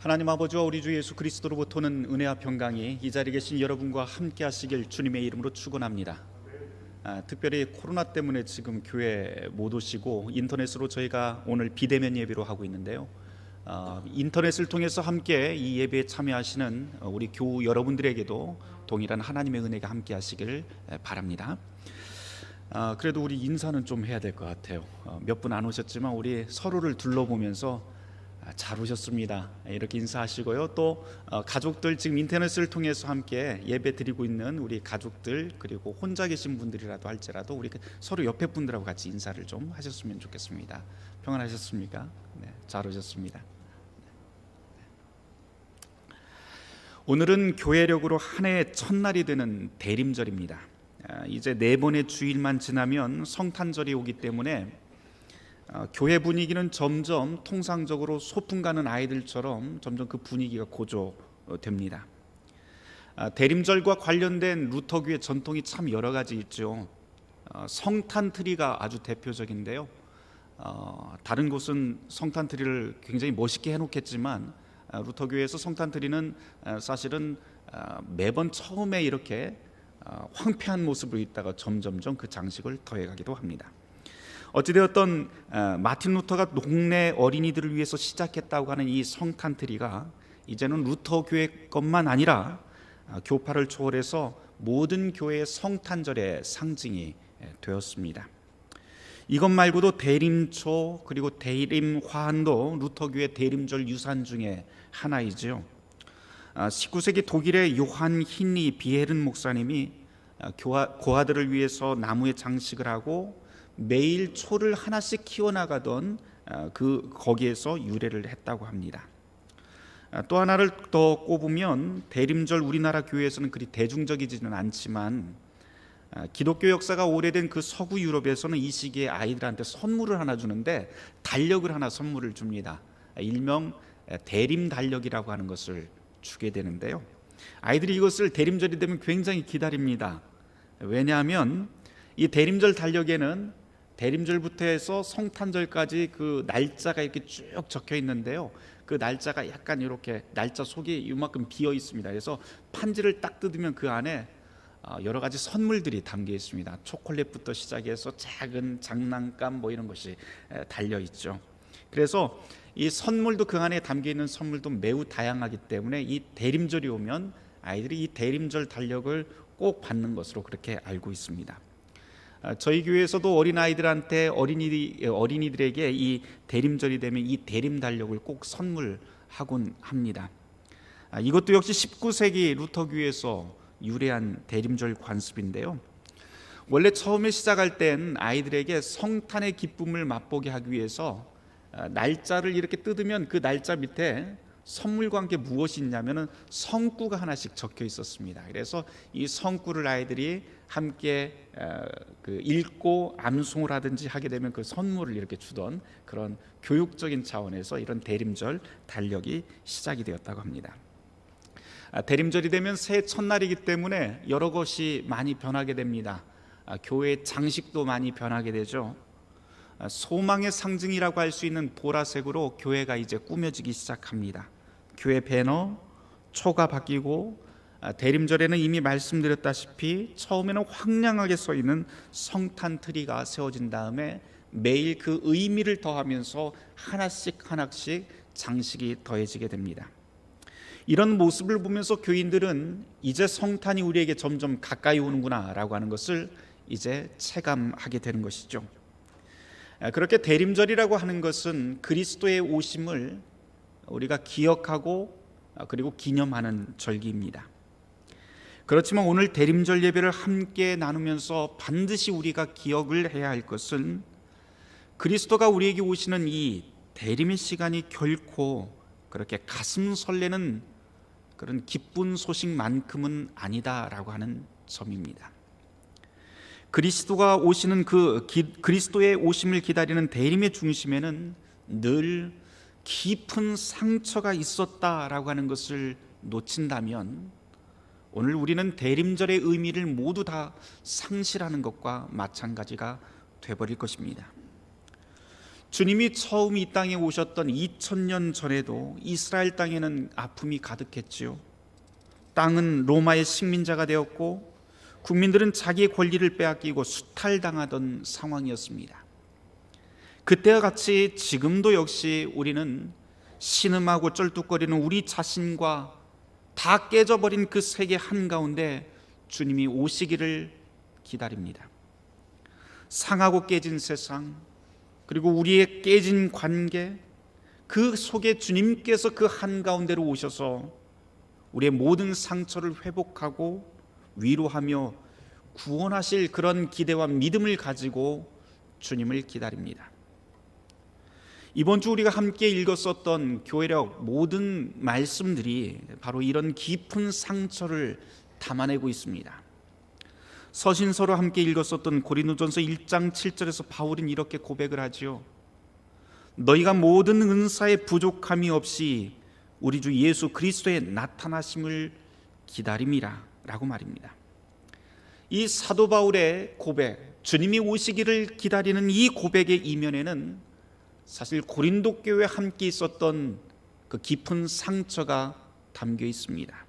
하나님 아버지와 우리 주 예수 그리스도로부터 오는 은혜와 평강이 이 자리에 계신 여러분과 함께 하시길 주님의 이름으로 축원합니다. 특별히 코로나 때문에 지금 교회 못 오시고 인터넷으로 저희가 오늘 비대면 예배로 하고 있는데요, 인터넷을 통해서 함께 이 예배에 참여하시는 우리 교우 여러분들에게도 동일한 하나님의 은혜가 함께 하시길 바랍니다. 그래도 우리 인사는 좀 해야 될 것 같아요. 몇 분 안 오셨지만 우리 서로를 둘러보면서 잘 오셨습니다 이렇게 인사하시고요. 또 가족들, 지금 인터넷을 통해서 함께 예배 드리고 있는 우리 가족들, 그리고 혼자 계신 분들이라도 할지라도 우리 서로 옆에 분들하고 같이 인사를 좀 하셨으면 좋겠습니다. 평안하셨습니까? 네, 잘 오셨습니다. 오늘은 교회력으로 한 해의 첫날이 되는 대림절입니다. 이제 4번의 주일만 지나면 성탄절이 오기 때문에 교회 분위기는 점점 통상적으로 소풍 가는 아이들처럼 점점 그 분위기가 고조됩니다. 대림절과 관련된 루터교의 전통이 참 여러 가지 있죠. 성탄트리가 아주 대표적인데요, 다른 곳은 성탄트리를 굉장히 멋있게 해놓겠지만 루터교회에서 성탄트리는 사실은 매번 처음에 이렇게 황폐한 모습으로 있다가 점점점 그 장식을 더해가기도 합니다. 어찌되었던 마틴 루터가 동네 어린이들을 위해서 시작했다고 하는 이 성탄트리가 이제는 루터 교회 것만 아니라 교파를 초월해서 모든 교회의 성탄절의 상징이 되었습니다. 이것 말고도 대림초 그리고 대림화환도 루터 교회 대림절 유산 중에 하나이죠. 19세기 독일의 요한 힌리 비에른 목사님이 고아들을 위해서 나무에 장식을 하고 매일 초를 하나씩 키워나가던 거기에서 유래를 했다고 합니다. 또 하나를 더 꼽으면 대림절 우리나라 교회에서는 그리 대중적이지는 않지만 기독교 역사가 오래된 그 서구 유럽에서는 이 시기에 아이들한테 선물을 하나 주는데 달력을 하나 선물을 줍니다. 일명 대림 달력이라고 하는 것을 주게 되는데요, 아이들이 이것을 대림절이 되면 굉장히 기다립니다. 왜냐하면 이 대림절 달력에는 대림절부터 해서 성탄절까지 그 날짜가 이렇게 쭉 적혀 있는데요, 그 날짜가 약간 이렇게 날짜 속이 이만큼 비어 있습니다. 그래서 판지를 딱 뜯으면 그 안에 여러 가지 선물들이 담겨 있습니다. 초콜릿부터 시작해서 작은 장난감 이런 것이 달려 있죠. 그래서 이 선물도, 그 안에 담겨 있는 선물도 매우 다양하기 때문에 이 대림절이 오면 아이들이 이 대림절 달력을 꼭 받는 것으로 그렇게 알고 있습니다. 저희 교회에서도 어린아이들한테 어린이들에게 이 대림절이 되면 이 대림 달력을 꼭 선물하곤 합니다. 이것도 역시 19세기 루터교회에서 유래한 대림절 관습인데요, 원래 처음에 시작할 땐 아이들에게 성탄의 기쁨을 맛보게 하기 위해서 날짜를 이렇게 뜯으면 그 날짜 밑에 선물과 함께 무엇이 있냐면은 성구가 하나씩 적혀 있었습니다. 그래서 이 성구를 아이들이 함께 읽고 암송을 하든지 하게 되면 그 선물을 이렇게 주던 그런 교육적인 차원에서 이런 대림절 달력이 시작이 되었다고 합니다. 대림절이 되면 새해 첫날이기 때문에 여러 것이 많이 변하게 됩니다. 교회의 장식도 많이 변하게 되죠. 소망의 상징이라고 할 수 있는 보라색으로 교회가 이제 꾸며지기 시작합니다. 교회 배너, 초가 바뀌고, 대림절에는 이미 말씀드렸다시피 처음에는 황량하게 서 있는 성탄 트리가 세워진 다음에 매일 그 의미를 더하면서 하나씩 장식이 더해지게 됩니다. 이런 모습을 보면서 교인들은 이제 성탄이 우리에게 점점 가까이 오는구나 라고 하는 것을 이제 체감하게 되는 것이죠. 그렇게 대림절이라고 하는 것은 그리스도의 오심을 우리가 기억하고 그리고 기념하는 절기입니다. 그렇지만 오늘 대림절 예배를 함께 나누면서 반드시 우리가 기억을 해야 할 것은 그리스도가 우리에게 오시는 이 대림의 시간이 결코 그렇게 가슴 설레는 그런 기쁜 소식만큼은 아니다라고 하는 점입니다. 그리스도가 오시는 그리스도의 오심을 기다리는 대림의 중심에는 늘 깊은 상처가 있었다라고 하는 것을 놓친다면 오늘 우리는 대림절의 의미를 모두 다 상실하는 것과 마찬가지가 되어버릴 것입니다. 주님이 처음 이 땅에 오셨던 2000년 전에도 이스라엘 땅에는 아픔이 가득했지요. 땅은 로마의 식민자가 되었고 국민들은 자기의 권리를 빼앗기고 수탈당하던 상황이었습니다. 그때와 같이 지금도 역시 우리는 신음하고 쩔뚝거리는 우리 자신과 다 깨져버린 그 세계 한가운데 주님이 오시기를 기다립니다. 상하고 깨진 세상, 그리고 우리의 깨진 관계, 그 속에 주님께서 그 한가운데로 오셔서 우리의 모든 상처를 회복하고 위로하며 구원하실 그런 기대와 믿음을 가지고 주님을 기다립니다. 이번 주 우리가 함께 읽었었던 교회력 모든 말씀들이 바로 이런 깊은 상처를 담아내고 있습니다. 서신서로 함께 읽었었던 고린도전서 1장 7절에서 바울은 이렇게 고백을 하지요. 너희가 모든 은사의 부족함이 없이 우리 주 예수 그리스도의 나타나심을 기다림이라 라고 말입니다. 이 사도 바울의 고백, 주님이 오시기를 기다리는 이 고백의 이면에는 사실 고린도 교회에 함께 있었던 그 깊은 상처가 담겨 있습니다.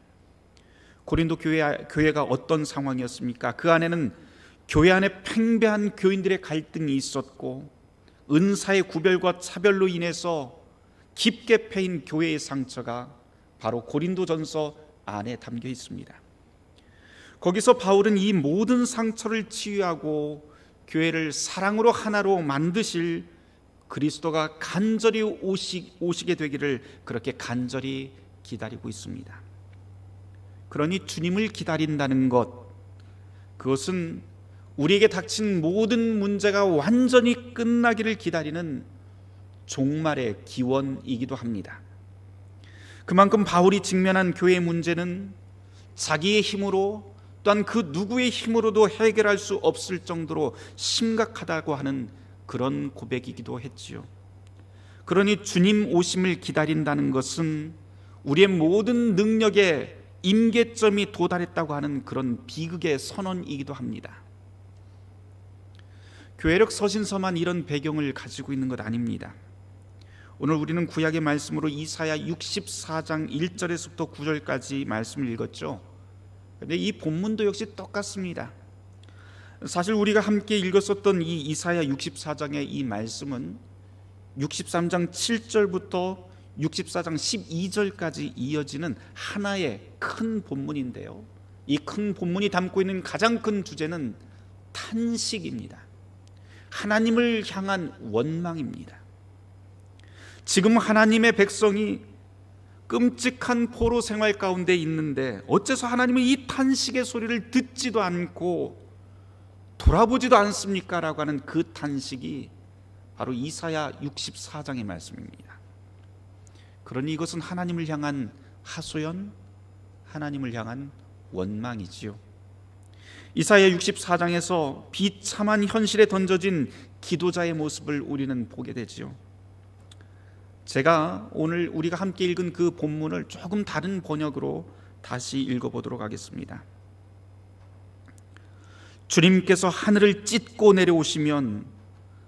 고린도 교회가 어떤 상황이었습니까? 그 안에는 교회 안에 팽배한 교인들의 갈등이 있었고 은사의 구별과 차별로 인해서 깊게 패인 교회의 상처가 바로 고린도전서 안에 담겨 있습니다. 거기서 바울은 이 모든 상처를 치유하고 교회를 사랑으로 하나로 만드실 그리스도가 간절히 오시게 되기를 그렇게 간절히 기다리고 있습니다. 그러니 주님을 기다린다는 것, 그것은 우리에게 닥친 모든 문제가 완전히 끝나기를 기다리는 종말의 기원이기도 합니다. 그만큼 바울이 직면한 교회의 문제는 자기의 힘으로 또한 그 누구의 힘으로도 해결할 수 없을 정도로 심각하다고 하는 그런 고백이기도 했지요. 그러니 주님 오심을 기다린다는 것은 우리의 모든 능력의 임계점이 도달했다고 하는 그런 비극의 선언이기도 합니다. 교회력 서신서만 이런 배경을 가지고 있는 것 아닙니다. 오늘 우리는 구약의 말씀으로 이사야 64장 1절에서부터 9절까지 말씀을 읽었죠. 그런데 이 본문도 역시 똑같습니다. 사실 우리가 함께 읽었었던 이 이사야 64장의 이 말씀은 63장 7절부터 64장 12절까지 이어지는 하나의 큰 본문인데요, 이 큰 본문이 담고 있는 가장 큰 주제는 탄식입니다. 하나님을 향한 원망입니다. 지금 하나님의 백성이 끔찍한 포로 생활 가운데 있는데 어째서 하나님은 이 탄식의 소리를 듣지도 않고 돌아보지도 않습니까? 라고 하는 그 탄식이 바로 이사야 64장의 말씀입니다. 그러니 이것은 하나님을 향한 하소연, 하나님을 향한 원망이지요. 이사야 64장에서 비참한 현실에 던져진 기도자의 모습을 우리는 보게 되지요. 제가 오늘 우리가 함께 읽은 그 본문을 조금 다른 번역으로 다시 읽어보도록 하겠습니다. 주님께서 하늘을 찢고 내려오시면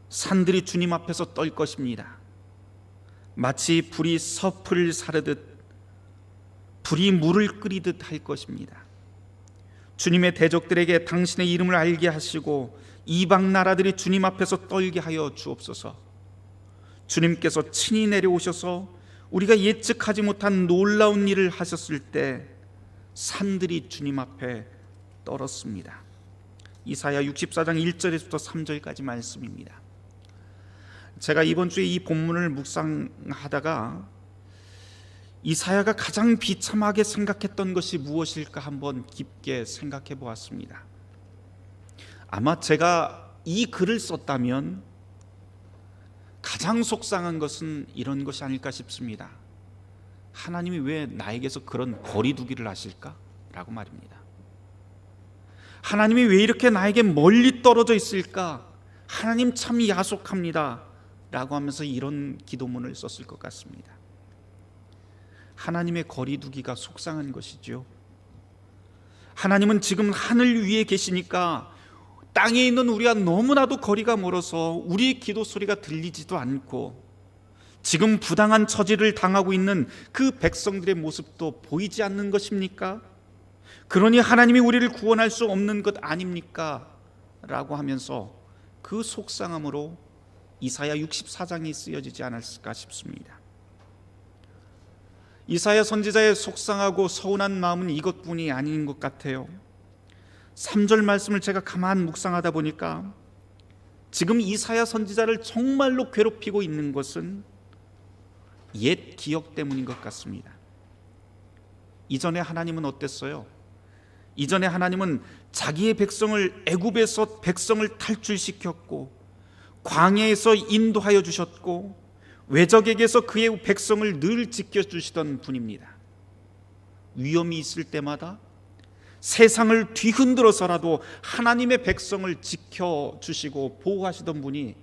산들이 주님 앞에서 떨 것입니다. 마치 불이 섭을 사르듯 불이 물을 끓이듯 할 것입니다. 주님의 대적들에게 당신의 이름을 알게 하시고 이방 나라들이 주님 앞에서 떨게 하여 주옵소서. 주님께서 친히 내려오셔서 우리가 예측하지 못한 놀라운 일을 하셨을 때 산들이 주님 앞에 떨었습니다. 이사야 64장 1절에서부터 3절까지 말씀입니다. 제가 이번 주에 이 본문을 묵상하다가 이사야가 가장 비참하게 생각했던 것이 무엇일까 한번 깊게 생각해 보았습니다. 아마 제가 이 글을 썼다면 가장 속상한 것은 이런 것이 아닐까 싶습니다. 하나님이 왜 나에게서 그런 거리두기를 하실까? 라고 말입니다. 하나님이 왜 이렇게 나에게 멀리 떨어져 있을까? 하나님 참 야속합니다 라고 하면서 이런 기도문을 썼을 것 같습니다. 하나님의 거리두기가 속상한 것이죠. 하나님은 지금 하늘 위에 계시니까 땅에 있는 우리와 너무나도 거리가 멀어서 우리의 기도 소리가 들리지도 않고 지금 부당한 처지를 당하고 있는 그 백성들의 모습도 보이지 않는 것입니까? 그러니 하나님이 우리를 구원할 수 없는 것 아닙니까? 라고 하면서 그 속상함으로 이사야 64장이 쓰여지지 않았을까 싶습니다. 이사야 선지자의 속상하고 서운한 마음은 이것뿐이 아닌 것 같아요. 3절 말씀을 제가 가만 묵상하다 보니까 지금 이사야 선지자를 정말로 괴롭히고 있는 것은 옛 기억 때문인 것 같습니다. 이전에 하나님은 어땠어요? 이전에 하나님은 자기의 백성을 애굽에서 백성을 탈출시켰고 광야에서 인도하여 주셨고 외적에게서 그의 백성을 늘 지켜주시던 분입니다. 위험이 있을 때마다 세상을 뒤흔들어서라도 하나님의 백성을 지켜주시고 보호하시던 분이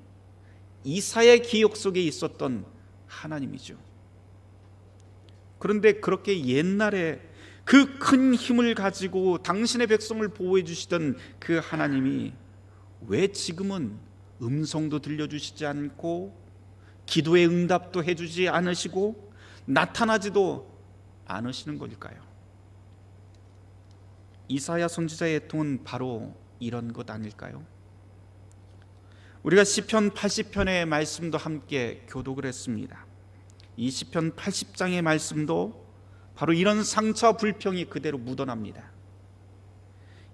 이사야의 기억 속에 있었던 하나님이죠. 그런데 그렇게 옛날에 그 큰 힘을 가지고 당신의 백성을 보호해 주시던 그 하나님이 왜 지금은 음성도 들려주시지 않고 기도의 응답도 해주지 않으시고 나타나지도 않으시는 걸까요? 이사야 선지자의 애통은 바로 이런 것 아닐까요? 우리가 시편 80편의 말씀도 함께 교독을 했습니다. 이 시편 80장의 말씀도 바로 이런 상처와 불평이 그대로 묻어납니다.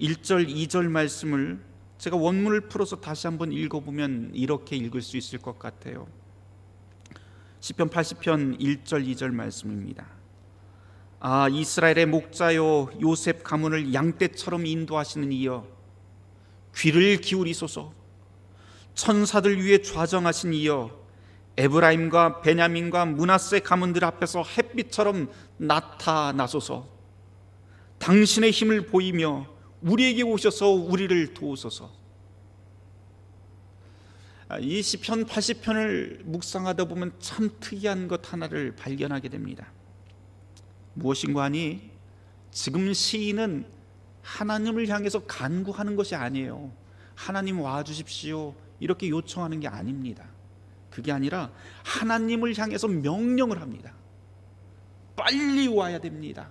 1절, 2절 말씀을 제가 원문을 풀어서 다시 한번 읽어보면 이렇게 읽을 수 있을 것 같아요. 시편 80편 1절, 2절 말씀입니다. 아, 이스라엘의 목자요, 요셉 가문을 양떼처럼 인도하시는 이여, 귀를 기울이소서. 천사들 위에 좌정하신 이여, 에브라임과 베냐민과 므낫세 가문들 앞에서 햇빛처럼 나타나소서. 당신의 힘을 보이며 우리에게 오셔서 우리를 도우소서. 이 시편 80편을 묵상하다 보면 참 특이한 것 하나를 발견하게 됩니다. 무엇인가 하니 지금 시인은 하나님을 향해서 간구하는 것이 아니에요. 하나님 와주십시오 이렇게 요청하는 게 아닙니다. 그게 아니라 하나님을 향해서 명령을 합니다. 빨리 와야 됩니다.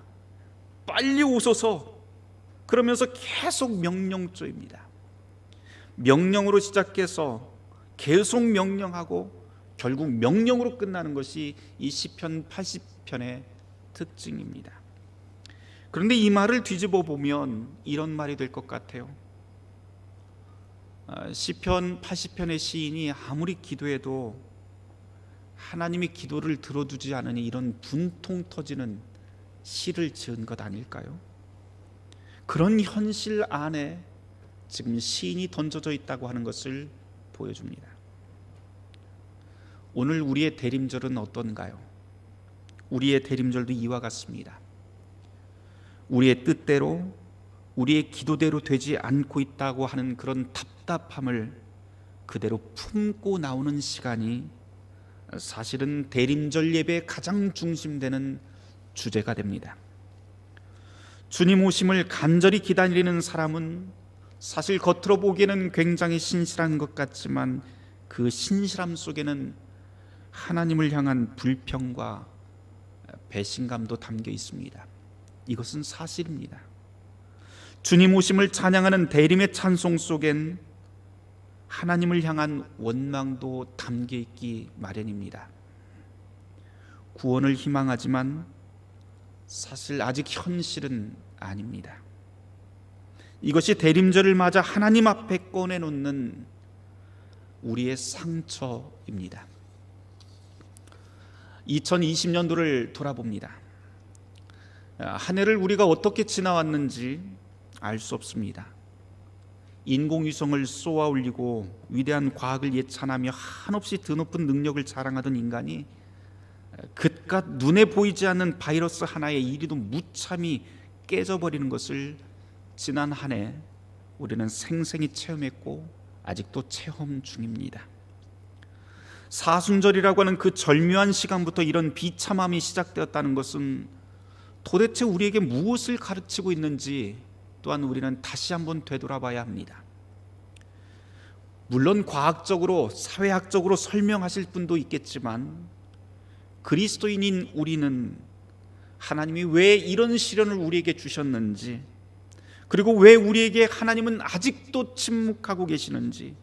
빨리 오소서. 그러면서 계속 명령조입니다. 명령으로 시작해서 계속 명령하고 결국 명령으로 끝나는 것이 이 시편 80편의 특징입니다. 그런데 이 말을 뒤집어 보면 이런 말이 될 것 같아요. 시편 80편의 시인이 아무리 기도해도 하나님이 기도를 들어주지 않으니 이런 분통 터지는 시를 지은 것 아닐까요? 그런 현실 안에 지금 시인이 던져져 있다고 하는 것을 보여줍니다. 오늘 우리의 대림절은 어떤가요? 우리의 대림절도 이와 같습니다. 우리의 뜻대로 우리의 기도대로 되지 않고 있다고 하는 그런 답답함을 그대로 품고 나오는 시간이 사실은 대림절 예배의 가장 중심되는 주제가 됩니다. 주님 오심을 간절히 기다리는 사람은 사실 겉으로 보기에는 굉장히 신실한 것 같지만 그 신실함 속에는 하나님을 향한 불평과 배신감도 담겨 있습니다. 이것은 사실입니다. 주님 오심을 찬양하는 대림의 찬송 속엔 하나님을 향한 원망도 담겨 있기 마련입니다. 구원을 희망하지만 사실 아직 현실은 아닙니다. 이것이 대림절을 맞아 하나님 앞에 꺼내놓는 우리의 상처입니다. 2020년도를 돌아봅니다. 한 해를 우리가 어떻게 지나왔는지 알 수 없습니다. 인공위성을 쏘아 올리고 위대한 과학을 예찬하며 한없이 드높은 능력을 자랑하던 인간이 그깟 눈에 보이지 않는 바이러스 하나에 이리도 무참히 깨져버리는 것을 지난 한 해 우리는 생생히 체험했고 아직도 체험 중입니다. 사순절이라고 하는 그 절묘한 시간부터 이런 비참함이 시작되었다는 것은 도대체 우리에게 무엇을 가르치고 있는지 또한 우리는 다시 한번 되돌아봐야 합니다. 물론 과학적으로 사회학적으로 설명하실 분도 있겠지만 그리스도인인 우리는 하나님이 왜 이런 시련을 우리에게 주셨는지, 그리고 왜 우리에게 하나님은 아직도 침묵하고 계시는지,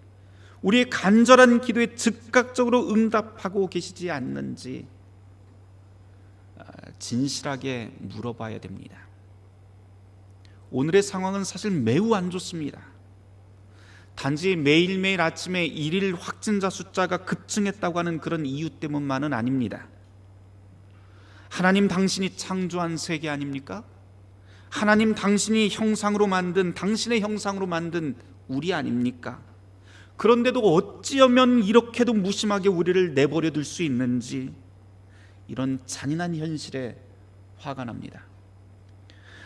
우리의 간절한 기도에 즉각적으로 응답하고 계시지 않는지 진실하게 물어봐야 됩니다. 오늘의 상황은 사실 매우 안 좋습니다. 단지 매일매일 아침에 일일 확진자 숫자가 급증했다고 하는 그런 이유 때문만은 아닙니다. 하나님 당신이 창조한 세계 아닙니까? 하나님 당신이 형상으로 만든, 당신의 형상으로 만든 우리 아닙니까? 그런데도 어찌하면 이렇게도 무심하게 우리를 내버려 둘 수 있는지, 이런 잔인한 현실에 화가 납니다.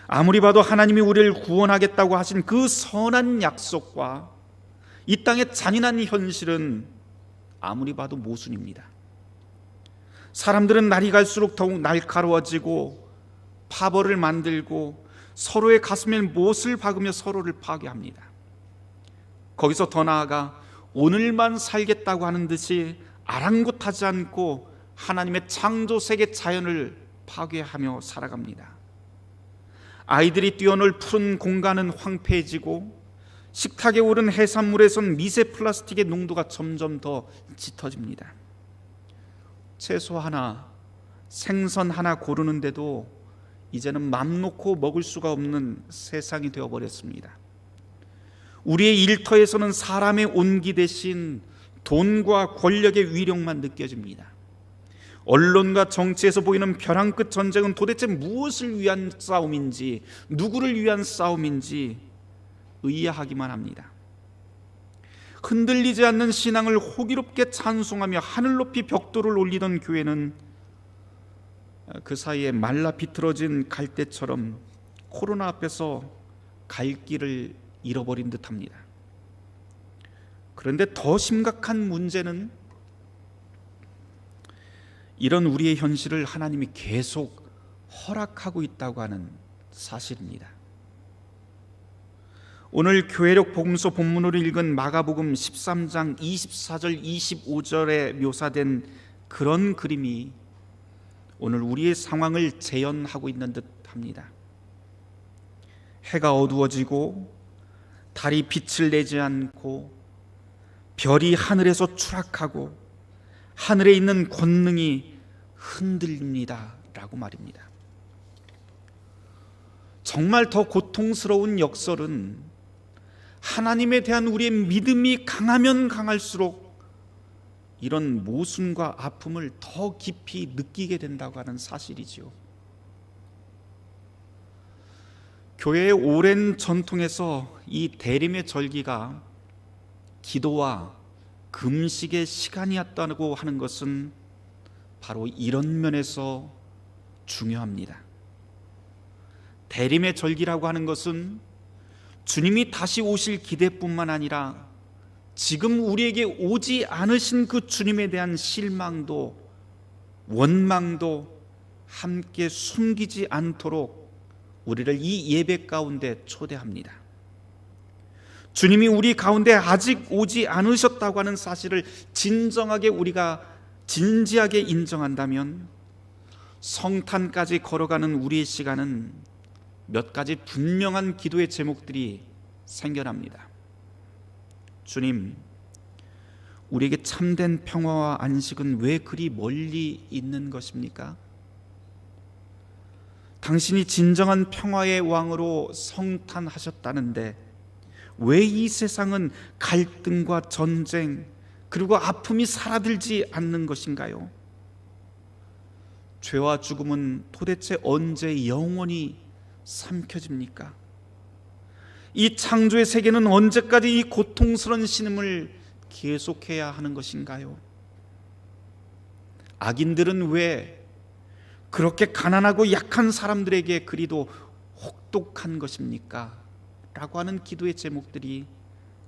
아무리 봐도 하나님이 우리를 구원하겠다고 하신 그 선한 약속과 이 땅의 잔인한 현실은 아무리 봐도 모순입니다. 사람들은 날이 갈수록 더욱 날카로워지고 파벌을 만들고 서로의 가슴에 못을 박으며 서로를 파괴합니다. 거기서 더 나아가 오늘만 살겠다고 하는 듯이 아랑곳하지 않고 하나님의 창조 세계 자연을 파괴하며 살아갑니다. 아이들이 뛰어놀 푸른 공간은 황폐해지고 식탁에 오른 해산물에선 미세 플라스틱의 농도가 점점 더 짙어집니다. 채소 하나, 생선 하나 고르는데도 이제는 맘 놓고 먹을 수가 없는 세상이 되어버렸습니다. 우리의 일터에서는 사람의 온기 대신 돈과 권력의 위력만 느껴집니다. 언론과 정치에서 보이는 벼랑 끝 전쟁은 도대체 무엇을 위한 싸움인지, 누구를 위한 싸움인지 의아하기만 합니다. 흔들리지 않는 신앙을 호기롭게 찬송하며 하늘 높이 벽돌을 올리던 교회는 그 사이에 말라 비틀어진 갈대처럼 코로나 앞에서 갈 길을 잃어버린 듯합니다. 그런데 더 심각한 문제는 이런 우리의 현실을 하나님이 계속 허락하고 있다고 하는 사실입니다. 오늘 교회력 복음서 본문으로 읽은 마가복음 13장 24절 25절에 묘사된 그런 그림이 오늘 우리의 상황을 재현하고 있는 듯합니다. 해가 어두워지고 달이 빛을 내지 않고 별이 하늘에서 추락하고 하늘에 있는 권능이 흔들립니다 라고 말입니다. 정말 더 고통스러운 역설은 하나님에 대한 우리의 믿음이 강하면 강할수록 이런 모순과 아픔을 더 깊이 느끼게 된다고 하는 사실이지요. 교회의 오랜 전통에서 이 대림의 절기가 기도와 금식의 시간이었다고 하는 것은 바로 이런 면에서 중요합니다. 대림의 절기라고 하는 것은 주님이 다시 오실 기대뿐만 아니라 지금 우리에게 오지 않으신 그 주님에 대한 실망도 원망도 함께 숨기지 않도록 우리를 이 예배 가운데 초대합니다. 주님이 우리 가운데 아직 오지 않으셨다고 하는 사실을 진정하게 우리가 진지하게 인정한다면 성탄까지 걸어가는 우리의 시간은 몇 가지 분명한 기도의 제목들이 생겨납니다. 주님, 우리에게 참된 평화와 안식은 왜 그리 멀리 있는 것입니까? 당신이 진정한 평화의 왕으로 성탄하셨다는데 왜 이 세상은 갈등과 전쟁 그리고 아픔이 사라들지 않는 것인가요? 죄와 죽음은 도대체 언제 영원히 삼켜집니까? 이 창조의 세계는 언제까지 이 고통스러운 신음을 계속해야 하는 것인가요? 악인들은 왜 그렇게 가난하고 약한 사람들에게 그리도 혹독한 것입니까? 라고 하는 기도의 제목들이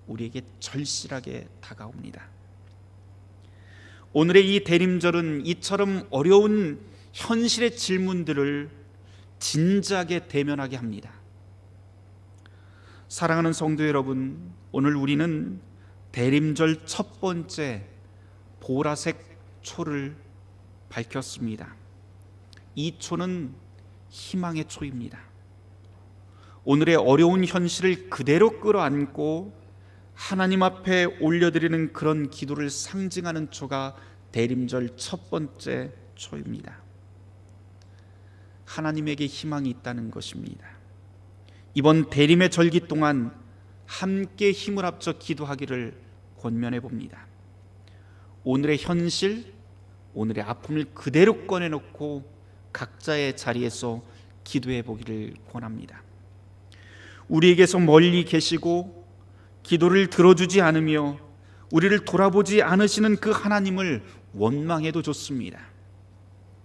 우리에게 절실하게 다가옵니다. 오늘의 이 대림절은 이처럼 어려운 현실의 질문들을 진지하게 대면하게 합니다. 사랑하는 성도 여러분, 오늘 우리는 대림절 첫 번째 보라색 초를 밝혔습니다. 이 초는 희망의 초입니다. 오늘의 어려운 현실을 그대로 끌어안고 하나님 앞에 올려드리는 그런 기도를 상징하는 초가 대림절 첫 번째 초입니다. 하나님에게 희망이 있다는 것입니다. 이번 대림의 절기 동안 함께 힘을 합쳐 기도하기를 권면해 봅니다. 오늘의 현실, 오늘의 아픔을 그대로 꺼내놓고 각자의 자리에서 기도해 보기를 권합니다. 우리에게서 멀리 계시고 기도를 들어주지 않으며 우리를 돌아보지 않으시는 그 하나님을 원망해도 좋습니다.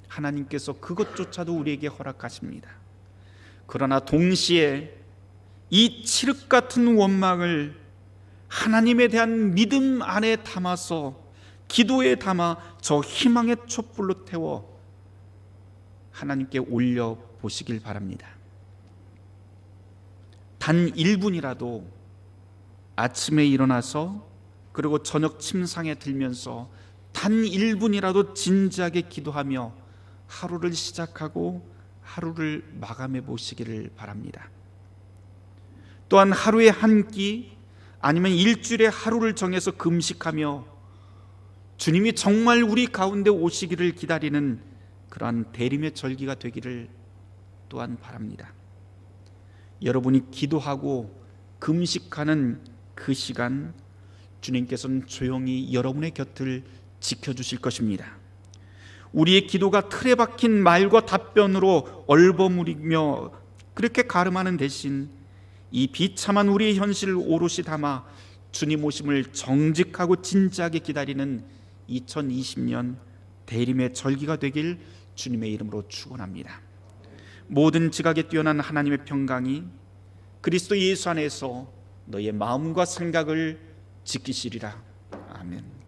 하나님께서 그것조차도 우리에게 허락하십니다. 그러나 동시에 이 칠흑 같은 원망을 하나님에 대한 믿음 안에 담아서 기도에 담아 저 희망의 촛불로 태워 하나님께 올려보시길 바랍니다. 단 1분이라도 아침에 일어나서 그리고 저녁 침상에 들면서 단 1분이라도 진지하게 기도하며 하루를 시작하고 하루를 마감해 보시기를 바랍니다. 또한 하루에 한 끼 아니면 일주일에 하루를 정해서 금식하며 주님이 정말 우리 가운데 오시기를 기다리는 그러한 대림의 절기가 되기를 또한 바랍니다. 여러분이 기도하고 금식하는 그 시간, 주님께서는 조용히 여러분의 곁을 지켜주실 것입니다. 우리의 기도가 틀에 박힌 말과 답변으로 얼버무리며 그렇게 가름하는 대신 이 비참한 우리의 현실을 오롯이 담아 주님 오심을 정직하고 진지하게 기다리는 2020년 대림의 절기가 되길 주님의 이름으로 축원합니다. 모든 지각에 뛰어난 하나님의 평강이 그리스도 예수 안에서 너의 마음과 생각을 지키시리라. 아멘.